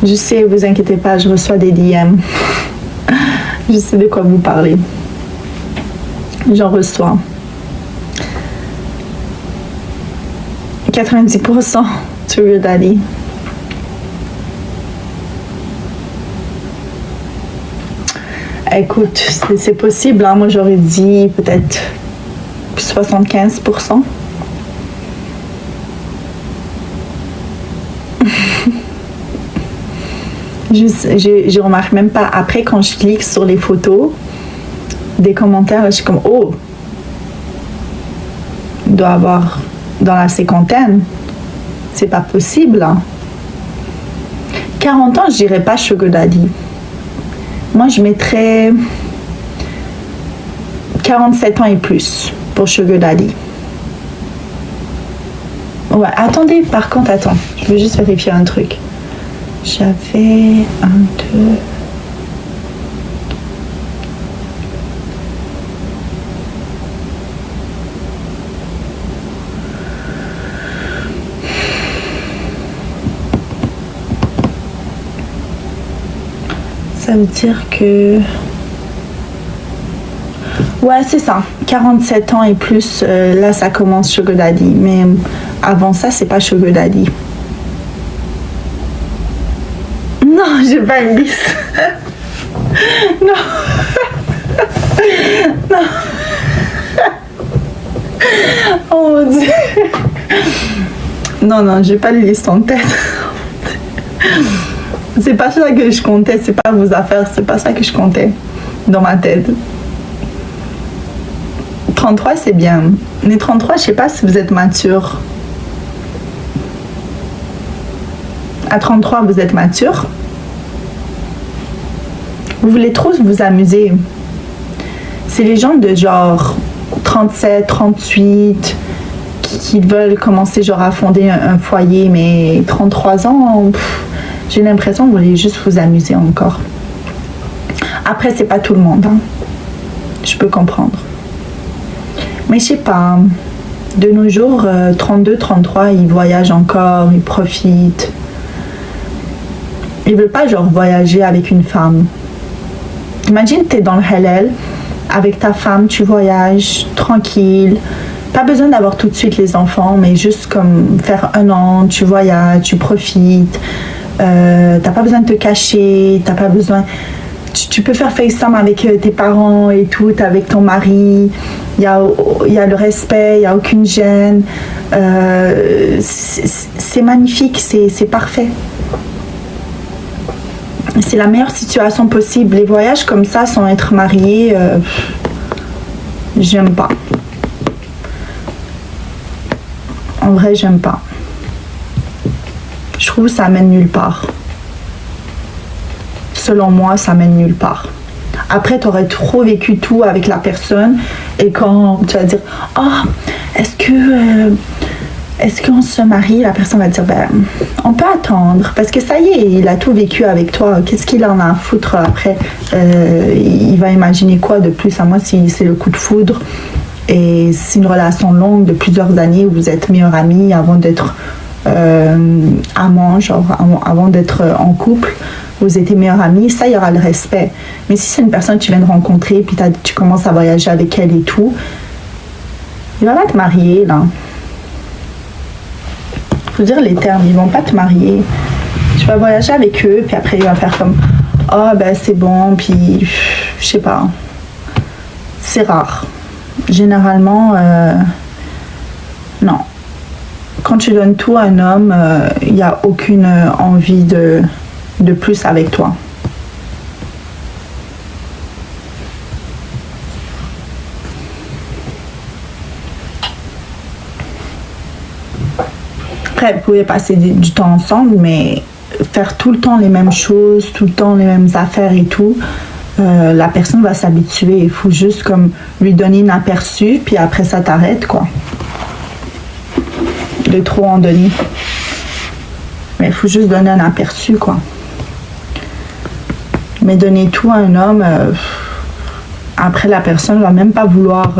Je sais, vous inquiétez pas, je reçois des DM. Je sais de quoi vous parlez. J'en reçois. 90% Sugar Daddy. Écoute, c'est possible, hein? Moi j'aurais dit peut-être 75%. Je remarque même pas. Après, quand je clique sur les photos, des commentaires, je suis comme, oh, il doit avoir dans la cinquantaine. C'est pas possible. Hein. 40 ans, je dirais pas Sugar Daddy. Moi, je mettrais 47 ans et plus pour Sugar Daddy. Ouais, attendez, par contre, attends. Je veux juste vérifier un truc. J'avais un, deux... Ça veut dire que... Ouais, c'est ça. 47 ans et plus, là, ça commence Sugar Daddy. Mais avant ça, c'est pas Sugar Daddy. Non, j'ai pas une liste. Non. Non. Oh mon Dieu. Non, j'ai pas de liste en tête. C'est pas ça que je comptais, c'est pas vos affaires, c'est pas ça que je comptais dans ma tête. 33, c'est bien. Mais 33, je sais pas si vous êtes mature. À 33, vous êtes mature. Vous voulez trop vous amuser. C'est les gens de genre 37, 38 qui veulent commencer genre à fonder un foyer, mais 33 ans, j'ai l'impression que vous voulez juste vous amuser encore. Après, c'est pas tout le monde. Hein. Je peux comprendre. Mais je sais pas. De nos jours, 32, 33, ils voyagent encore, ils profitent. Ils veulent pas genre voyager avec une femme. Imagine, t'es dans le halal, avec ta femme, tu voyages, tranquille. Pas besoin d'avoir tout de suite les enfants, mais juste comme faire 1 an, tu voyages, tu profites. T'as pas besoin de te cacher, t'as pas besoin... Tu peux faire FaceTime avec tes parents et tout, avec ton mari. Il y a le respect, il n'y a aucune gêne. C'est magnifique, c'est parfait. C'est la meilleure situation possible. Les voyages comme ça, sans être marié, j'aime pas. En vrai, j'aime pas. Je trouve que ça mène nulle part. Selon moi, ça mène nulle part. Après, tu aurais trop vécu tout avec la personne et quand tu vas dire « Oh, est-ce qu'on se marie ?» La personne va dire « Ben, on peut attendre parce que ça y est, il a tout vécu avec toi. Qu'est-ce qu'il en a à foutre après il va imaginer quoi de plus à moi si c'est le coup de foudre et c'est une relation longue de plusieurs années où vous êtes meilleurs amis avant d'être amants, genre avant d'être en couple. Vous étiez meilleurs amis, ça, il y aura le respect. Mais si c'est une personne que tu viens de rencontrer, puis tu commences à voyager avec elle et tout, il va pas te marier, là. Faut dire les termes, ils vont pas te marier. Tu vas voyager avec eux, puis après, il va faire comme « Oh, ben, c'est bon, puis je sais pas. » C'est rare. Généralement, non. Quand tu donnes tout à un homme, il n'y a aucune envie de plus avec toi. Après, vous pouvez passer du temps ensemble, mais faire tout le temps les mêmes choses, tout le temps les mêmes affaires et tout, la personne va s'habituer. Il faut juste comme lui donner un aperçu, puis après ça t'arrête, quoi. De trop en donner. Mais il faut juste donner un aperçu, quoi. Mais donner tout à un homme, après la personne ne va même pas vouloir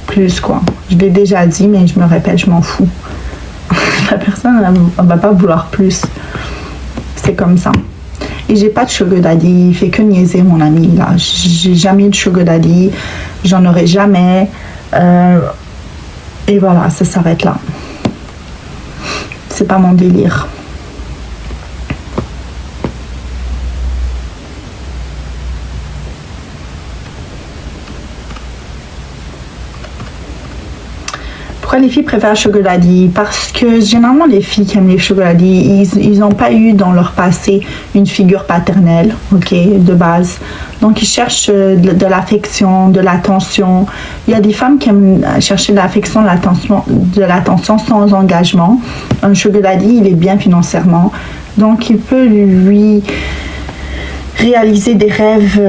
plus, quoi. Je l'ai déjà dit, mais je me répète, je m'en fous. La personne ne va pas vouloir plus. c'est comme ça. Et j'ai pas de sugar daddy, il fait que niaiser mon ami là. J'ai jamais eu de sugar daddy, j'en aurai jamais. Et voilà, ça s'arrête là. C'est pas mon délire. Pourquoi les filles préfèrent sugar daddy? Parce que généralement les filles qui aiment les sugar daddy, ils n'ont pas eu dans leur passé une figure paternelle, ok, de base. Donc ils cherchent de l'affection, de l'attention. Il y a des femmes qui aiment chercher de l'affection, de l'attention sans engagement. Un sugar daddy, il est bien financièrement, donc il peut lui réaliser des rêves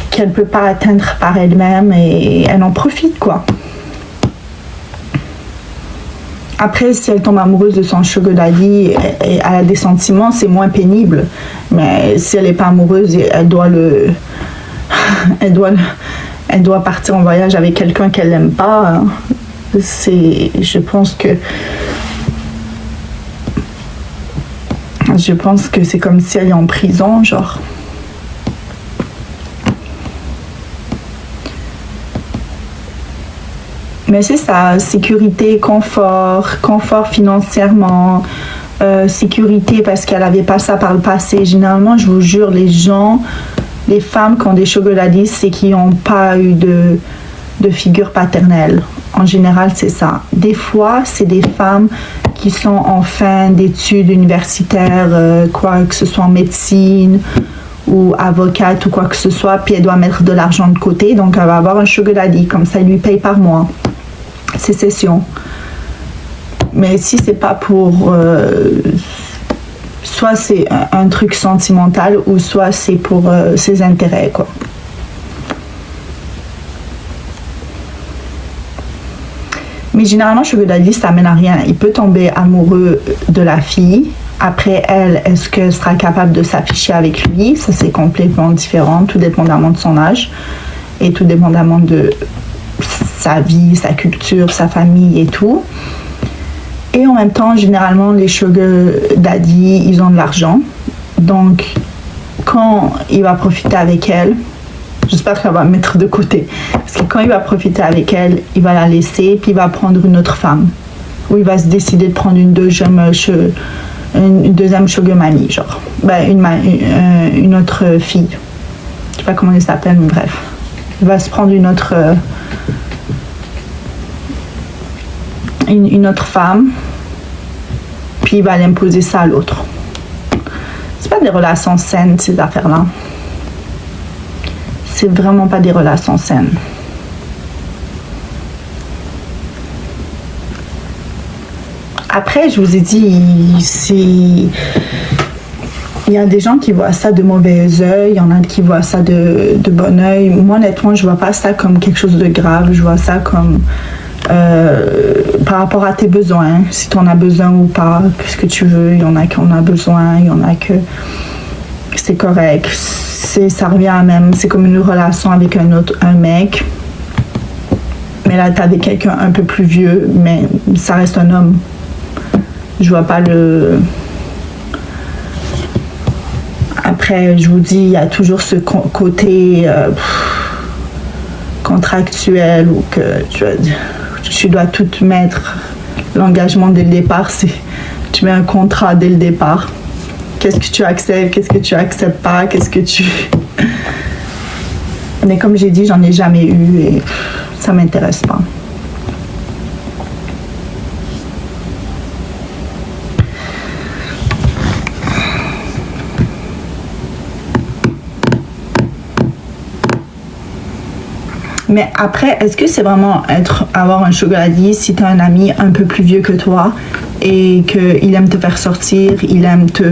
qu'elle ne peut pas atteindre par elle-même et elle en profite quoi. Après, si elle tombe amoureuse de son sugar daddy et elle a des sentiments, c'est moins pénible. Mais si elle n'est pas amoureuse, elle doit partir en voyage avec quelqu'un qu'elle n'aime pas. Je pense que c'est comme si elle est en prison, genre. Mais c'est ça, sécurité, confort financièrement, sécurité parce qu'elle n'avait pas ça par le passé. Généralement, je vous jure, les femmes qui ont des sugar daddy, c'est qui n'ont pas eu de figure paternelle. En général, c'est ça. Des fois, c'est des femmes qui sont en fin d'études universitaires, quoi que ce soit en médecine ou avocate ou quoi que ce soit, puis elle doit mettre de l'argent de côté, donc elle va avoir un sugar daddy, comme ça, il lui paye par mois. C'est session. Mais si c'est pas pour soit c'est un truc sentimental ou soit c'est pour ses intérêts quoi. Mais généralement sugar daddy ça mène à rien. Il peut tomber amoureux de la fille. Après elle, est-ce qu'elle sera capable de s'afficher avec lui? Ça c'est complètement différent, tout dépendamment de son âge et tout dépendamment de sa vie, sa culture, sa famille et tout. Et en même temps, généralement, les sugar daddy, ils ont de l'argent. Donc, quand il va profiter avec elle, j'espère qu'elle va mettre de côté. Parce que quand il va profiter avec elle, il va la laisser, puis il va prendre une autre femme. Ou il va se décider de prendre une deuxième sugar mamie, genre. Ben, une autre fille. Je sais pas comment elle s'appelle, mais bref. Il va se prendre une autre femme, puis il va l'imposer ça à l'autre. C'est pas des relations saines, ces affaires-là. C'est vraiment pas des relations saines. Après, je vous ai dit, il y a des gens qui voient ça de mauvais œil, il y en a qui voient ça de bon œil. Moi, honnêtement, je vois pas ça comme quelque chose de grave. Je vois ça comme par rapport à tes besoins. Si tu en as besoin ou pas, qu'est-ce que tu veux. Il y en a qui en ont besoin, il y en a que c'est correct. Ça revient à même. C'est comme une relation avec un mec. Mais là, t'es avec quelqu'un un peu plus vieux, mais ça reste un homme. Je vois pas le... Après, je vous dis, il y a toujours ce côté contractuel où que tu dois tout mettre. L'engagement dès le départ, c'est tu mets un contrat dès le départ. Qu'est-ce que tu acceptes, qu'est-ce que tu acceptes pas, qu'est-ce que tu... Mais comme j'ai dit, j'en ai jamais eu et ça m'intéresse pas. Mais après, est-ce que c'est vraiment avoir un sugar daddy si tu as un ami un peu plus vieux que toi et qu'il aime te faire sortir, il aime te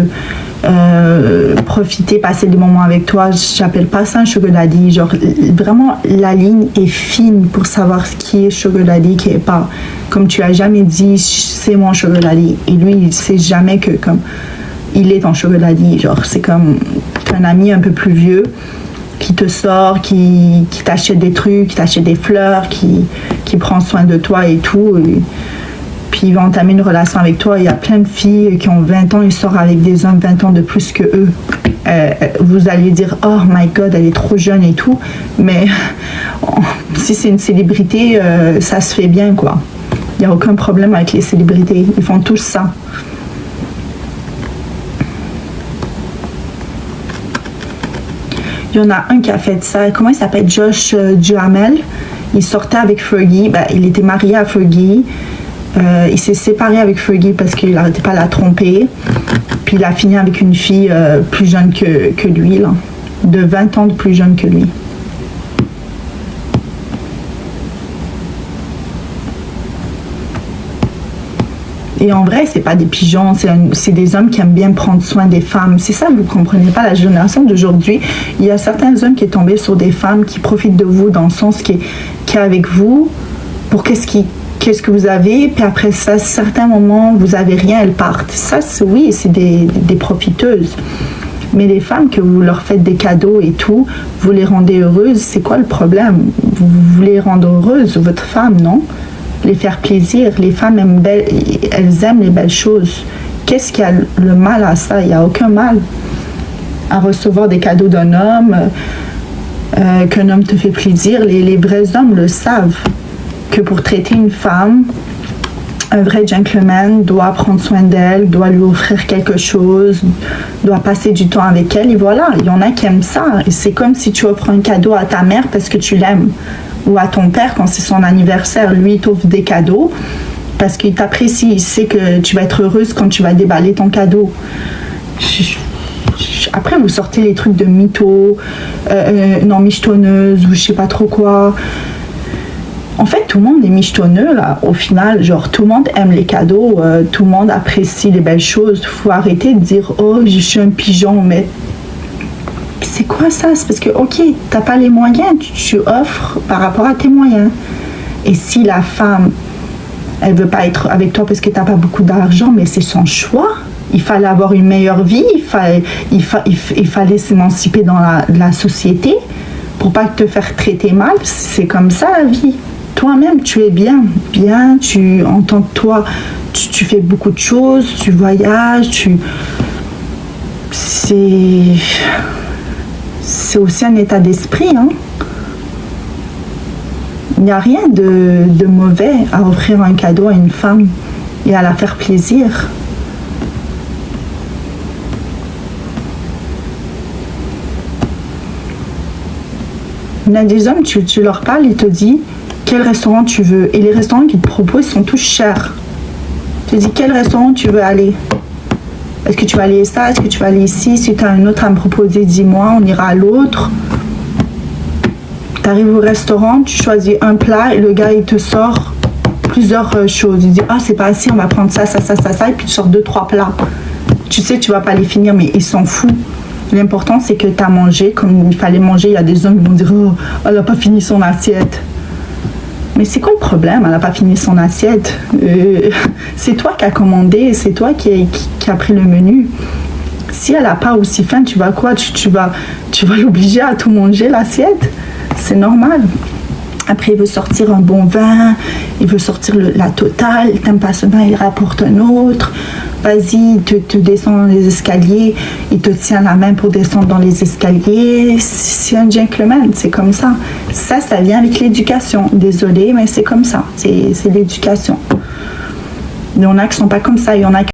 profiter, passer des moments avec toi? J'appelle pas ça un sugar daddy. Genre, vraiment, la ligne est fine pour savoir ce qui est sugar daddy, qui est pas. Comme tu as jamais dit, c'est mon sugar daddy. Et lui, il sait jamais que comme il est ton sugar daddy. Genre, c'est comme un ami un peu plus vieux qui te sort, qui t'achète des trucs, qui t'achète des fleurs, qui prend soin de toi et tout. Et puis il va entamer une relation avec toi. Il y a plein de filles qui ont 20 ans, ils sortent avec des hommes 20 ans de plus que eux. Vous allez dire, oh my god, elle est trop jeune et tout, mais si c'est une célébrité, ça se fait bien, quoi. Il n'y a aucun problème avec les célébrités, ils font tous ça. Il y en a un qui a fait ça, comment il s'appelle? Josh Duhamel. Il sortait avec Fergie, il était marié à Fergie. Il s'est séparé avec Fergie parce qu'il n'arrêtait pas de la tromper. Puis il a fini avec une fille plus jeune que lui, là, de 20 ans de plus jeune que lui. Et en vrai, c'est pas des pigeons, c'est des hommes qui aiment bien prendre soin des femmes. C'est ça que vous comprenez pas, la génération d'aujourd'hui. Il y a certains hommes qui sont tombés sur des femmes qui profitent de vous dans le sens qui est avec vous pour qu'est-ce que vous avez, puis après ça, à certains moments, vous avez rien, elles partent. Ça, oui, c'est des profiteuses. Mais les femmes que vous leur faites des cadeaux et tout, vous les rendez heureuses, c'est quoi le problème? Vous voulez rendre heureuse votre femme, non? Les faire plaisir. Les femmes elles aiment les belles choses. Qu'est-ce qu'il y a le mal à ça? Il n'y a aucun mal à recevoir des cadeaux d'un homme, qu'un homme te fait plaisir. Les vrais hommes le savent, que pour traiter une femme, un vrai gentleman doit prendre soin d'elle, doit lui offrir quelque chose, doit passer du temps avec elle. Et voilà, il y en a qui aiment ça. Et c'est comme si tu offres un cadeau à ta mère parce que tu l'aimes. Ou à ton père quand c'est son anniversaire, lui il t'offre des cadeaux parce qu'il t'apprécie, il sait que tu vas être heureuse quand tu vas déballer ton cadeau. Après vous sortez les trucs de mytho, non michetonneuse ou je sais pas trop quoi. En fait tout le monde est michetonneux là, au final, genre tout le monde aime les cadeaux, tout le monde apprécie les belles choses. Faut arrêter de dire oh je suis un pigeon, mais c'est quoi ça? C'est parce que, ok, t'as pas les moyens, tu offres par rapport à tes moyens. Et si la femme, elle veut pas être avec toi parce que t'as pas beaucoup d'argent, mais c'est son choix. Il fallait avoir une meilleure vie, il fallait s'émanciper dans la société pour pas te faire traiter mal. C'est comme ça la vie. Toi-même, tu es bien, en tant que toi, tu fais beaucoup de choses, tu voyages, c'est aussi un état d'esprit, hein. Il n'y a rien de mauvais à offrir un cadeau à une femme et à la faire plaisir. Il y a des hommes, tu leur parles, ils te disent quel restaurant tu veux. Et les restaurants qu'ils te proposent sont tous chers. Tu te dis quel restaurant tu veux aller. Est-ce que tu vas aller ça? Est-ce que tu vas aller ici? Si tu as un autre à me proposer, dis-moi, on ira à l'autre. Tu arrives au restaurant, tu choisis un plat et le gars, il te sort plusieurs choses. Il dit, ah, c'est pas assez, on va prendre ça, et puis tu sors 2-3 plats. Tu sais, tu vas pas les finir, mais il s'en fout. L'important, c'est que tu as mangé comme il fallait manger. Il y a des hommes qui vont dire, oh, elle n'a pas fini son assiette. Mais c'est quoi le problème? Elle n'a pas fini son assiette. C'est toi qui as commandé, c'est toi qui a pris le menu. Si elle n'a pas aussi faim, tu vas quoi? Tu vas l'obliger à tout manger, l'assiette? C'est normal. Après, il veut sortir un bon vin, il veut sortir la totale, il t'aime pas ce vin, il rapporte un autre. Vas-y, il te descend dans les escaliers, il te tient la main pour descendre dans les escaliers. C'est un gentleman, c'est comme ça. Ça vient avec l'éducation. Désolée, mais c'est comme ça. C'est l'éducation. Il y en a qui sont pas comme ça, il y en a qui